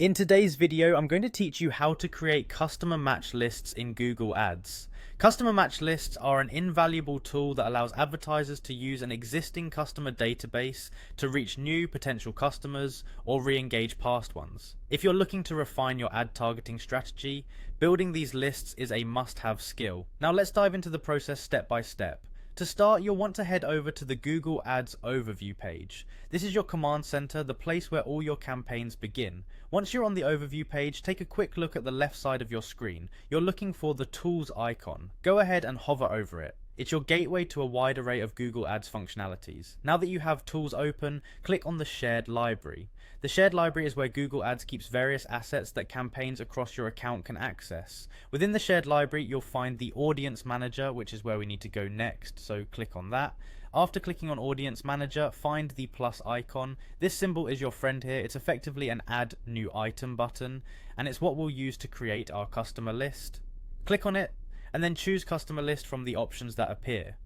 In today's video, I'm going to teach you how to create customer match lists in Google Ads. Customer match lists are an invaluable tool that allows advertisers to use an existing customer database to reach new potential customers or re-engage past ones. If you're looking to refine your ad targeting strategy, building these lists is a must-have skill. Now let's dive into the process step by step. To start, you'll want to head over to the Google Ads overview page. This is your command center, the place where all your campaigns begin. Once you're on the overview page, take a quick look at the left side of your screen. You're looking for the tools icon. Go ahead and hover over it. It's your gateway to a wide array of Google Ads functionalities. Now that you have tools open, click on the shared library. The shared library is where Google Ads keeps various assets that campaigns across your account can access. Within the shared library, you'll find the Audience Manager, which is where we need to go next, so click on that. After clicking on Audience Manager, find the plus icon. This symbol is your friend here. It's effectively an Add New Item button, and it's what we'll use to create our customer list. Click on it, and then choose Customer List from the options that appear.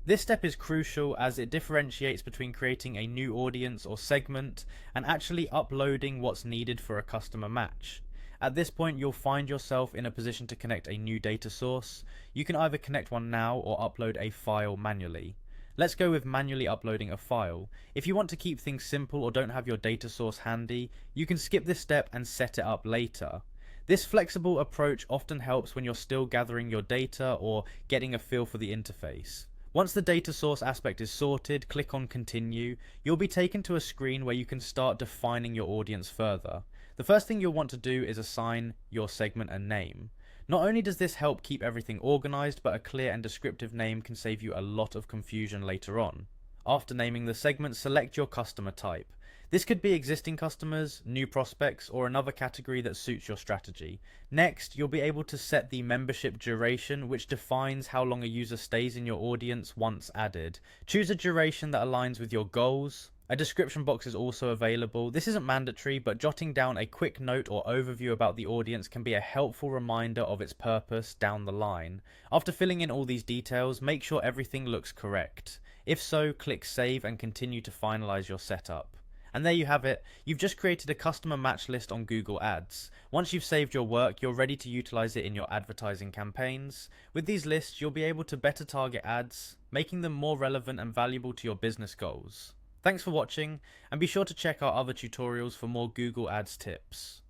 This step is crucial as it differentiates between creating a new audience or segment and actually uploading what's needed for a customer match. At this point, you'll find yourself in a position to connect a new data source. You can either connect one now or upload a file manually. Let's go with manually uploading a file. If you want to keep things simple or don't have your data source handy, you can skip this step and set it up later. This flexible approach often helps when you're still gathering your data or getting a feel for the interface. Once the data source aspect is sorted, click on Continue. You'll be taken to a screen where you can start defining your audience further. The first thing you'll want to do is assign your segment a name. Not only does this help keep everything organized, but a clear and descriptive name can save you a lot of confusion later on. After naming the segment, select your customer type. This could be existing customers, new prospects, or another category that suits your strategy. Next, you'll be able to set the membership duration, which defines how long a user stays in your audience once added. Choose a duration that aligns with your goals. A description box is also available. This isn't mandatory, but jotting down a quick note or overview about the audience can be a helpful reminder of its purpose down the line. After filling in all these details, make sure everything looks correct. If so, click Save and continue to finalize your setup. And there you have it. You've just created a customer match list on Google Ads. Once you've saved your work, you're ready to utilize it in your advertising campaigns. With these lists, you'll be able to better target ads, making them more relevant and valuable to your business goals. Thanks for watching, and be sure to check our other tutorials for more Google Ads tips.